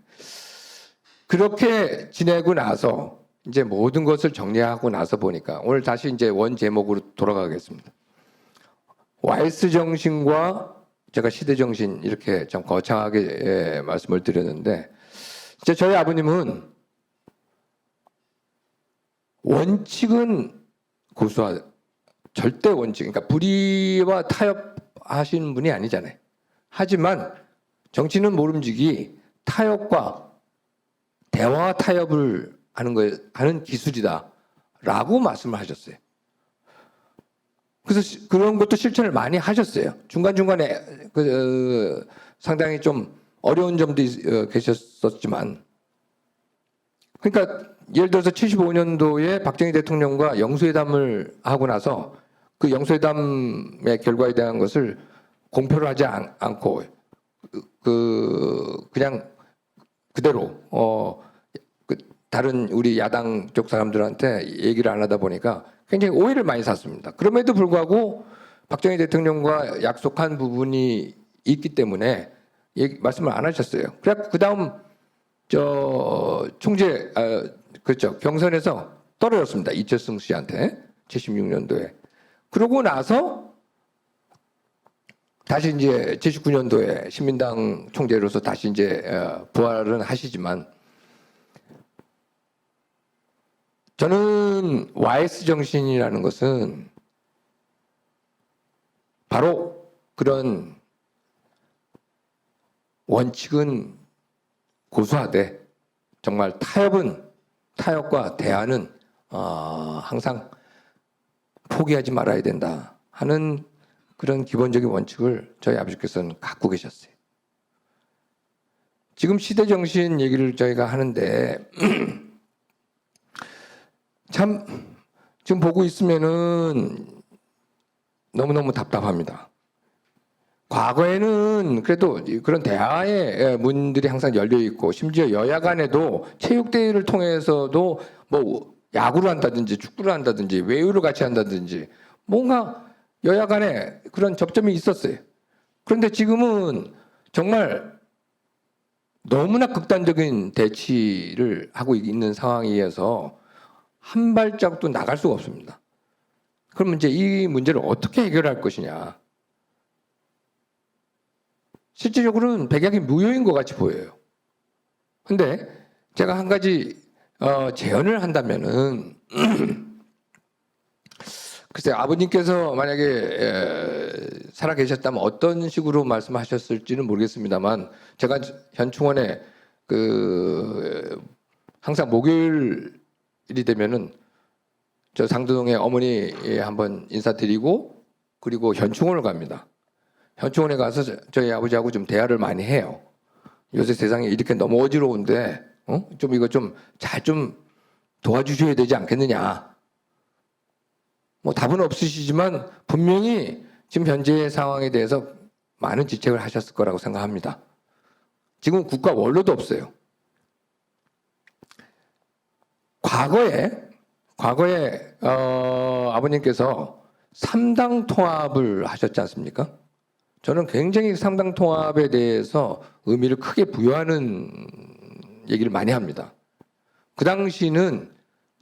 그렇게 지내고 나서 이제 모든 것을 정리하고 나서 보니까 오늘 다시 이제 원 제목으로 돌아가겠습니다. YS 정신과 제가 시대 정신 이렇게 좀 거창하게 말씀을 드렸는데 이제 저희 아버님은 원칙은 고수하 절대 원칙 그러니까 불의와 타협하시는 분이 아니잖아요. 하지만 정치는 모름지기 타협과 대화와 타협을 하는 기술이다라고 말씀을 하셨어요. 그래서 그런 것도 실천을 많이 하셨어요. 중간중간에 상당히 좀 어려운 점도 계셨었지만 그러니까 예를 들어서 75년도에 박정희 대통령과 영수회담을 하고 나서 그 영수회담의 결과에 대한 것을 공표를 하지 않고 그냥 그대로 다른 우리 야당 쪽 사람들한테 얘기를 안 하다 보니까 굉장히 오해를 많이 샀습니다. 그럼에도 불구하고 박정희 대통령과 약속한 부분이 있기 때문에 말씀을 안 하셨어요. 그래서 그 다음 총재 그렇죠 경선에서 떨어졌습니다. 이철승 씨한테 76년도에. 그러고 나서 다시 이제 79년도에 신민당 총재로서 다시 이제 부활은 하시지만 저는 YS 정신이라는 것은 바로 그런 원칙은 고수하되 정말 타협과 대안은 항상 포기하지 말아야 된다 하는 그런 기본적인 원칙을 저희 아버지께서는 갖고 계셨어요. 지금 시대정신 얘기를 저희가 하는데 참 지금 보고 있으면은 너무너무 답답합니다. 과거에는 그래도 그런 대화의 문들이 항상 열려 있고 심지어 여야 간에도 체육대회를 통해서도 뭐 야구를 한다든지 축구를 한다든지 외유를 같이 한다든지 뭔가 여야 간에 그런 접점이 있었어요. 그런데 지금은 정말 너무나 극단적인 대치를 하고 있는 상황이어서 한 발짝도 나갈 수가 없습니다. 그러면 이제 이 문제를 어떻게 해결할 것이냐. 실질적으로는 백약이 무효인 것 같이 보여요. 근데 제가 한 가지 제언을 한다면은 글쎄 아버님께서 만약에 살아 계셨다면 어떤 식으로 말씀하셨을지는 모르겠습니다만 제가 현충원에 항상 목요일이 되면은 저 상도동에 어머니 한번 인사드리고 그리고 현충원을 갑니다. 현충원에 가서 저희 아버지하고 좀 대화를 많이 해요. 요새 세상이 이렇게 너무 어지러운데 좀 이거 좀 잘 좀 도와주셔야 되지 않겠느냐. 뭐 답은 없으시지만 분명히 지금 현재의 상황에 대해서 많은 지적을 하셨을 거라고 생각합니다. 지금 국가 원로도 없어요. 과거에 아버님께서 3당 통합을 하셨지 않습니까? 저는 굉장히 3당 통합에 대해서 의미를 크게 부여하는 얘기를 많이 합니다. 그 당시는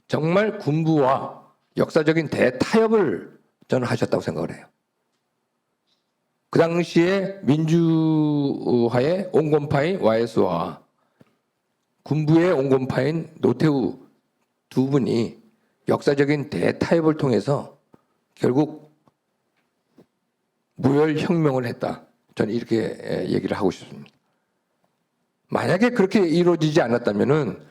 정말 군부와 역사적인 대타협을 저는 하셨다고 생각을 해요. 그 당시에 민주화의 온건파인 YS와 군부의 온건파인 노태우 두 분이 역사적인 대타협을 통해서 결국 무혈혁명을 했다. 저는 이렇게 얘기를 하고 싶습니다. 만약에 그렇게 이루어지지 않았다면은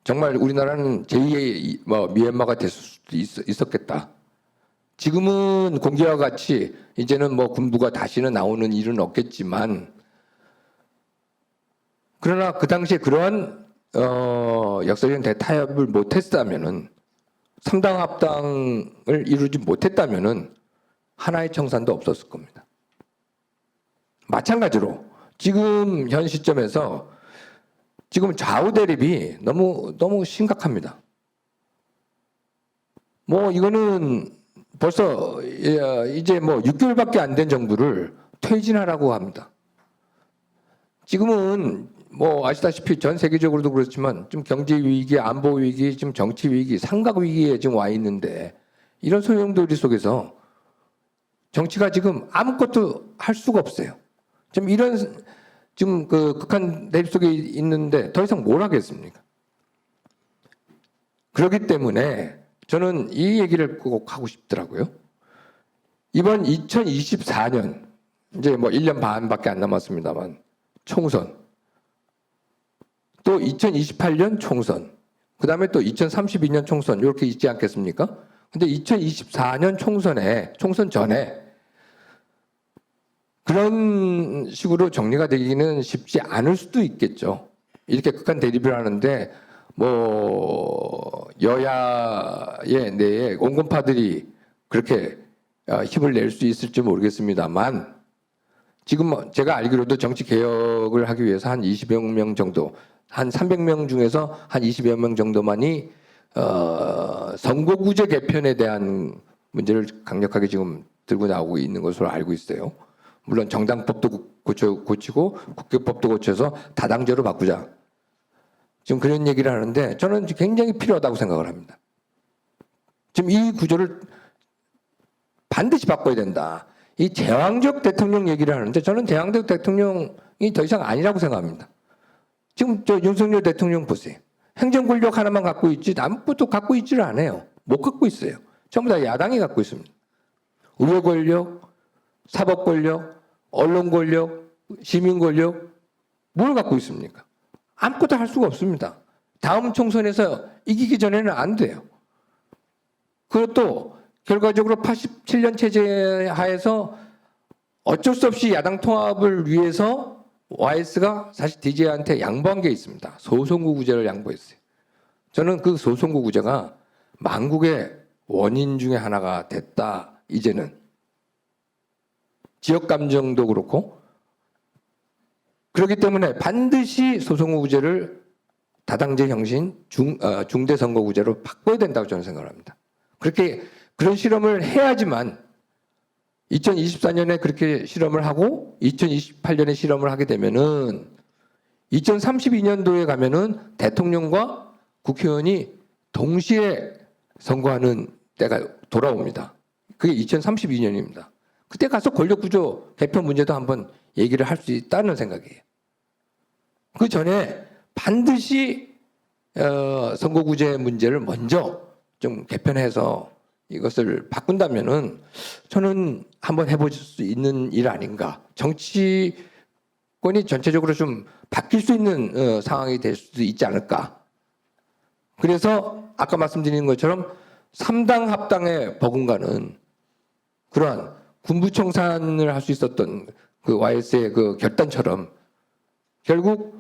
정말 우리나라는 제2의 미얀마가 됐을 수도 있었겠다. 지금은 공기와 같이 이제는 뭐 군부가 다시는 나오는 일은 없겠지만 그러나 그 당시에 그러한 역사적인 대타협을 못했다면은 3당 합당을 이루지 못했다면은 하나의 청산도 없었을 겁니다. 마찬가지로 지금 현 시점에서 지금 좌우 대립이 너무 심각합니다. 뭐 이거는 벌써 이제 뭐 6개월밖에 안 된 정부를 퇴진하라고 합니다. 지금은 뭐 아시다시피 전 세계적으로도 그렇지만 좀 경제 위기, 안보 위기, 지금 정치 위기, 삼각 위기에 지금 와 있는데 이런 소용돌이 속에서 정치가 지금 아무것도 할 수가 없어요. 지금 지금 극한 대립 속에 있는데 더 이상 뭘 하겠습니까? 그렇기 때문에 저는 이 얘기를 꼭 하고 싶더라고요. 이번 2024년 이제 뭐 1년 반밖에 안 남았습니다만 총선, 또 2028년 총선, 그 다음에 또 2032년 총선 이렇게 있지 않겠습니까? 근데 2024년 총선 전에 그런 식으로 정리가 되기는 쉽지 않을 수도 있겠죠. 이렇게 극한 대립을 하는데 뭐 여야의 내에 온건파들이 그렇게 힘을 낼 수 있을지 모르겠습니다만 지금 제가 알기로도 정치 개혁을 하기 위해서 한 20여 명 정도, 한 300명 중에서 한 20여 명 정도만이 선거구제 개편에 대한 문제를 강력하게 지금 들고 나오고 있는 것으로 알고 있어요. 물론 정당법도 고치고 국회법도 고쳐서 다당제로 바꾸자. 지금 그런 얘기를 하는데 저는 굉장히 필요하다고 생각을 합니다. 지금 이 구조를 반드시 바꿔야 된다. 이 제왕적 대통령 얘기를 하는데 저는 제왕적 대통령이 더 이상 아니라고 생각합니다. 지금 저 윤석열 대통령 보세요. 행정 권력 하나만 갖고 있지 아무것도 갖고 있지를 않아요. 못 갖고 있어요. 전부 다 야당이 갖고 있습니다. 의회 권력, 사법 권력, 언론 권력, 시민 권력 뭘 갖고 있습니까? 아무것도 할 수가 없습니다. 다음 총선에서 이기기 전에는 안 돼요. 그것도 결과적으로 87년 체제 하에서 어쩔 수 없이 야당 통합을 위해서 YS가 사실 DJ한테 양보한 게 있습니다. 소송구구제를 양보했어요. 저는 그 소송구구제가 망국의 원인 중에 하나가 됐다. 이제는 지역 감정도 그렇고 그렇기 때문에 반드시 소송구구제를 다당제 형식 중대선거구제로 바꿔야 된다고 저는 생각을 합니다. 그런 실험을 해야지만 2024년에 그렇게 실험을 하고 2028년에 실험을 하게 되면은 2032년도에 가면은 대통령과 국회의원이 동시에 선거하는 때가 돌아옵니다. 그게 2032년입니다. 그때 가서 권력구조 개편 문제도 한번 얘기를 할 수 있다는 생각이에요. 그 전에 반드시 선거구제 문제를 먼저 좀 개편해서 이것을 바꾼다면은 저는 한번 해볼 수 있는 일 아닌가. 정치권이 전체적으로 좀 바뀔 수 있는 상황이 될 수도 있지 않을까. 그래서 아까 말씀드린 것처럼 3당 합당의 버금가는 그러한 군부청산을 할 수 있었던 그 YS의 그 결단처럼 결국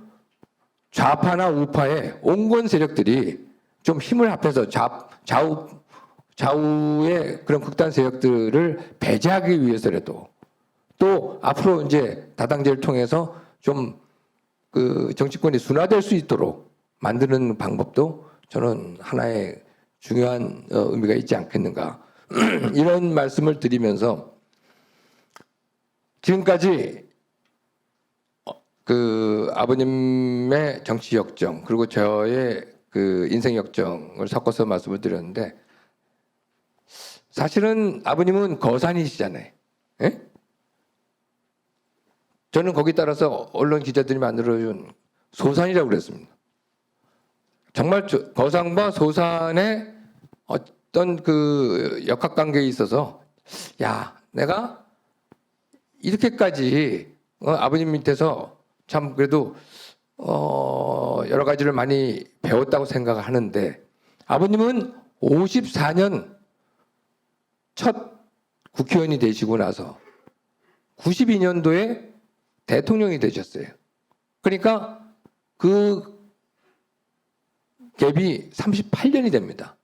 좌파나 우파의 온건 세력들이 좀 힘을 합해서 좌우의 그런 극단 세력들을 배제하기 위해서라도 또 앞으로 이제 다당제를 통해서 좀 그 정치권이 순화될 수 있도록 만드는 방법도 저는 하나의 중요한 의미가 있지 않겠는가 이런 말씀을 드리면서 지금까지 그 아버님의 정치 역정 그리고 저의 그 인생 역정을 섞어서 말씀을 드렸는데 사실은 아버님은 거산이시잖아요. 예? 저는 거기 따라서 언론 기자들이 만들어준 소산이라고 그랬습니다. 정말 거산과 소산의 어떤 그 역학관계에 있어서 야 내가 이렇게까지 아버님 밑에서 참 그래도 여러 가지를 많이 배웠다고 생각을 하는데 아버님은 54년 첫 국회의원이 되시고 나서 92년도에 대통령이 되셨어요. 그러니까 그 갭이 38년이 됩니다.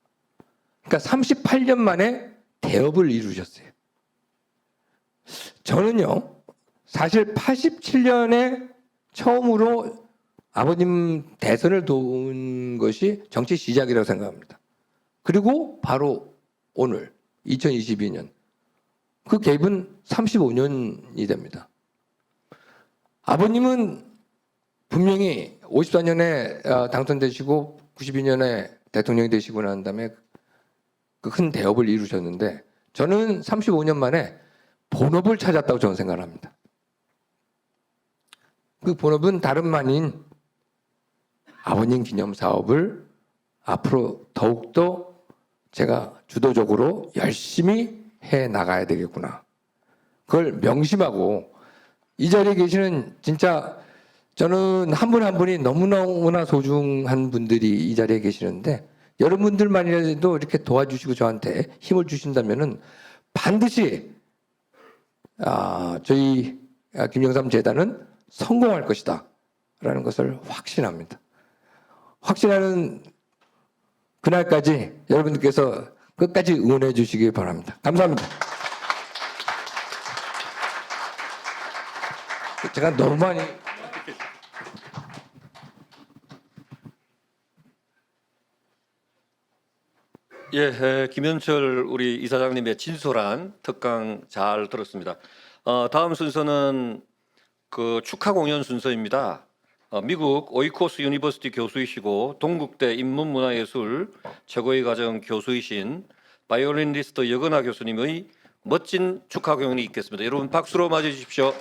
그러니까 38년 만에 대업을 이루셨어요. 저는요, 사실 87년에 처음으로 아버님 대선을 도운 것이 정치 시작이라고 생각합니다. 그리고 바로 오늘 2022년 그 갭은 35년이 됩니다. 아버님은 분명히 54년에 당선되시고 92년에 대통령이 되시고 난 다음에 그 큰 대업을 이루셨는데 저는 35년 만에 본업을 찾았다고 저는 생각을 합니다. 그 본업은 다름 아닌 아버님 기념 사업을 앞으로 더욱더 제가 주도적으로 열심히 해 나가야 되겠구나. 그걸 명심하고 이 자리에 계시는 진짜 저는 한 분 한 분이 너무너무나 소중한 분들이 이 자리에 계시는데 여러분들만이라도 이렇게 도와주시고 저한테 힘을 주신다면은 반드시 저희 김영삼 재단은 성공할 것이다 라는 것을 확신합니다. 확신하는 그날까지 여러분들께서 끝까지 응원해 주시기 바랍니다. 감사합니다. 제가 너무 많이
예, 김현철 우리 이사장님의 진솔한 특강 잘 들었습니다. 다음 순서는 그 축하 공연 순서입니다. 미국 오이코스 유니버시티 교수이시고 동국대 인문문화예술 최고의 과정 교수이신 바이올리니스트 여건하 교수님의 멋진 축하 공연이 있겠습니다. 여러분 박수로 맞이해 주십시오.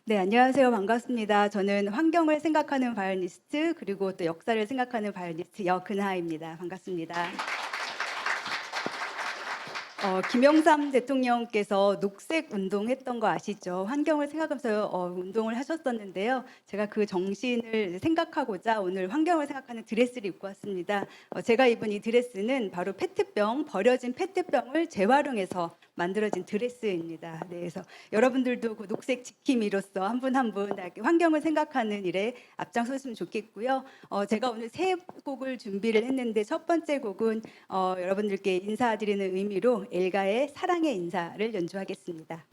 네, 안녕하세요. 반갑습니다. 저는 환경을 생각하는 바이올리니스트 그리고 또 역사를 생각하는 바이올리니스트 여근하입니다. 반갑습니다. 김영삼 대통령께서 녹색 운동했던 거 아시죠? 환경을 생각하면서 운동을 하셨었는데요. 제가 그 정신을 생각하고자 오늘 환경을 생각하는 드레스를 입고 왔습니다. 제가 입은 이 드레스는 바로 페트병, 버려진 페트병을 재활용해서 만들어진 드레스입니다. 네, 그래서 여러분들도 그 녹색 지킴이로서 한 분 한 분 환경을 생각하는 일에 앞장섰으면 좋겠고요. 제가 오늘 세 곡을 준비를 했는데 첫 번째 곡은 여러분들께 인사드리는 의미로 엘가의 사랑의 인사를 연주하겠습니다.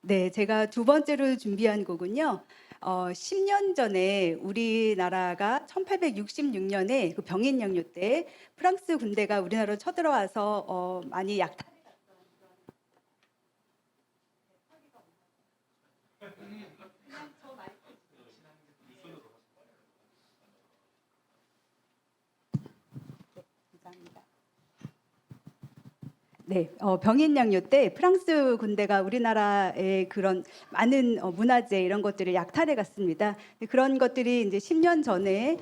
네, 제가 두 번째로 준비한 곡은요. 10년 전에 우리나라가 1866년에 그 병인양요 때 프랑스 군대가 우리나라로 쳐들어와서 많이 약탈. 네, 병인양요 때 프랑스 군대가 우리나라의 그런 많은 문화재 이런 것들을 약탈해 갔습니다. 그런 것들이 이제 10년 전에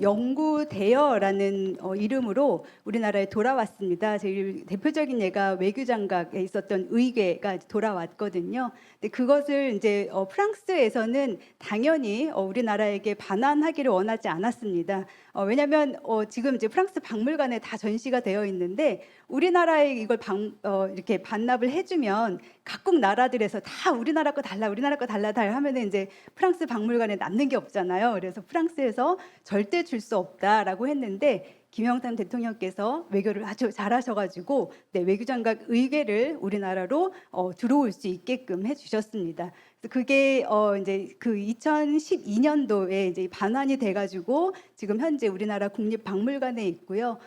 영구 대여라는 이름으로 우리나라에 돌아왔습니다. 제일 대표적인 예가 외교장각에 있었던 의궤가 돌아왔거든요. 근데 그것을 이제 프랑스에서는 당연히 우리나라에게 반환하기를 원하지 않았습니다. 왜냐하면 지금 이제 프랑스 박물관에 다 전시가 되어 있는데 우리나라에 이걸 이렇게 반납을 해주면 각국 나라들에서 다 우리나라 거 달라, 우리나라 거 달라 하면은 이제 프랑스 박물관에 남는 게 없잖아요. 그래서 프랑스에서 절대 줄 수 없다라고 했는데 김영삼 대통령께서 외교를 아주 잘하셔가지고 외교장각 의궤를 우리나라로 들어올 수 있게끔 해주셨습니다. 그래서 그게 이제 그 2012년도에 이제 반환이 돼가지고 지금 현재 우리나라 국립박물관에 있고요.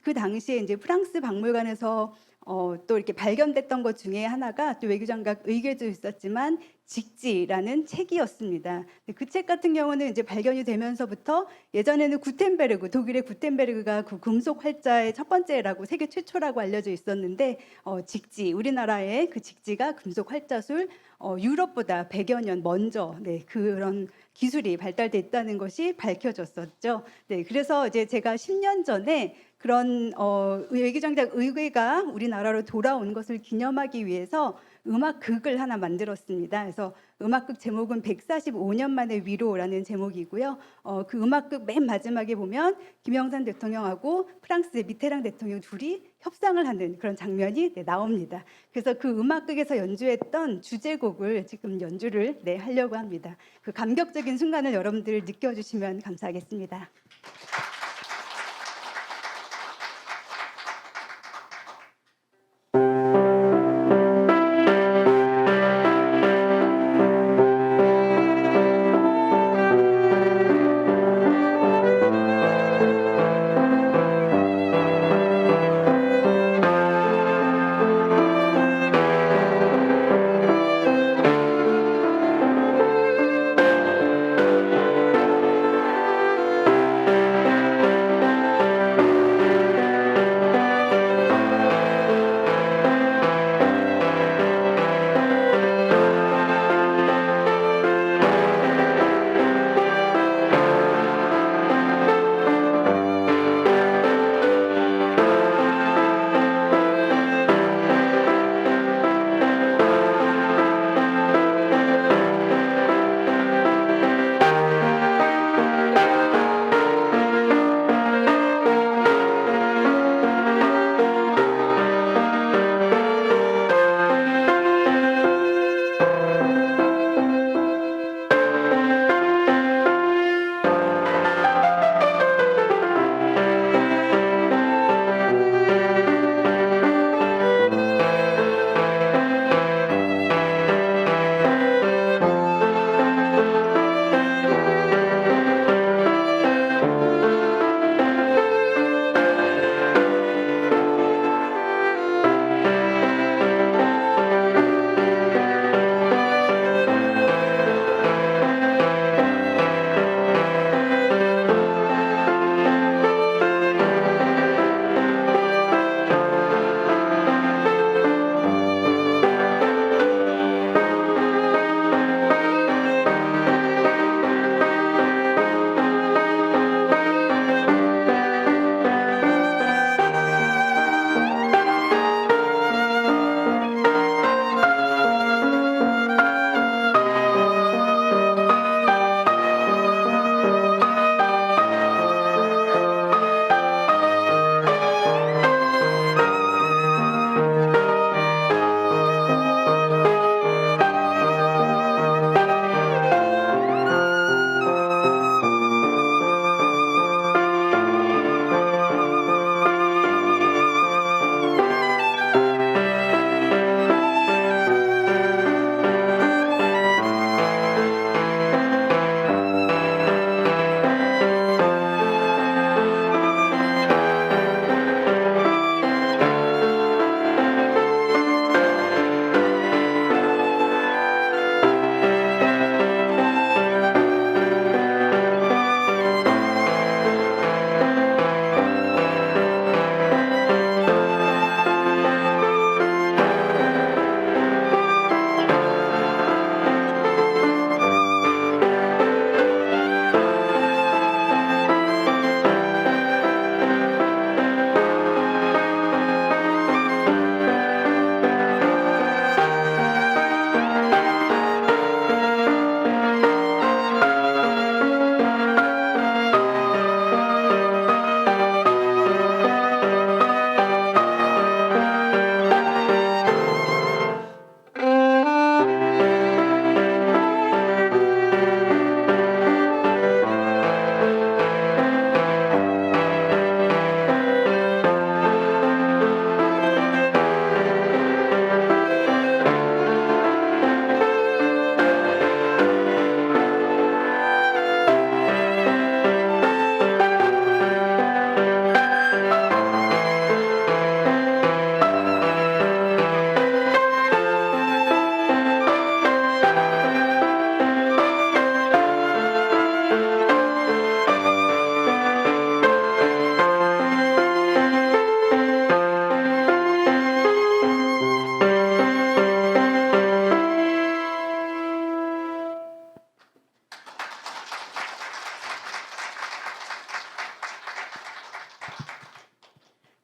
그 당시에 이제 프랑스 박물관에서 또 이렇게 발견됐던 것 중에 하나가 또 외교장각 의궤도 있었지만 직지라는 책이었습니다. 그 책 같은 경우는 이제 발견이 되면서부터 예전에는 구텐베르그, 독일의 구텐베르그가 그 금속 활자의 첫 번째라고 세계 최초라고 알려져 있었는데 직지, 우리나라의 그 직지가 금속 활자술 유럽보다 100여 년 먼저 그런 기술이 발달돼 있다는 것이 밝혀졌었죠. 그래서 이제 제가 10년 전에 그런 외교장작 의궤가 우리나라로 돌아온 것을 기념하기 위해서 음악극을 하나 만들었습니다. 그래서 음악극 제목은 145년 만의 위로라는 제목이고요. 그 음악극 맨 마지막에 보면 김영삼 대통령하고 프랑스의 미테랑 대통령 둘이 협상을 하는 그런 장면이 나옵니다. 그래서 그 음악극에서 연주했던 주제곡을 지금 연주를 하려고 합니다. 그 감격적인 순간을 여러분들 느껴주시면 감사하겠습니다.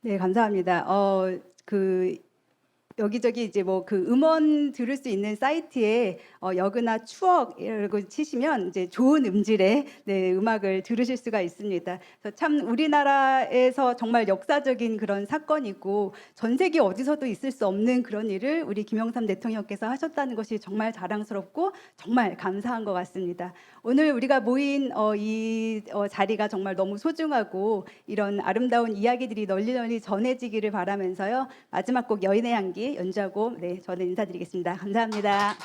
네, 감사합니다. 여기저기 이제 뭐 그 음원 들을 수 있는 사이트에 여그나 추억이라고 치시면 이제 좋은 음질의 네, 음악을 들으실 수가 있습니다. 그래서 참 우리나라에서 정말 역사적인 그런 사건이고 전 세계 어디서도 있을 수 없는 그런 일을 우리 김영삼 대통령께서 하셨다는 것이 정말 자랑스럽고 정말 감사한 것 같습니다. 오늘 우리가 모인 이 자리가 정말 너무 소중하고 이런 아름다운 이야기들이 널리 전해지기를 바라면서요. 마지막 곡 여인의 향기 연주하고 네, 저는 인사드리겠습니다. 감사합니다.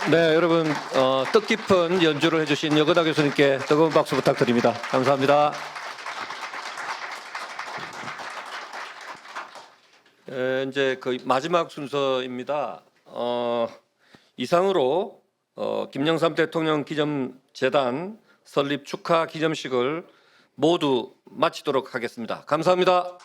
네, 여러분 뜻깊은 연주를 해주신 여그나 교수님께 뜨거운 박수 부탁드립니다. 감사합니다. 이제 그 마지막 순서입니다. 이상으로 김영삼 대통령 기념재단 설립 축하 기념식을 모두 마치도록 하겠습니다. 감사합니다.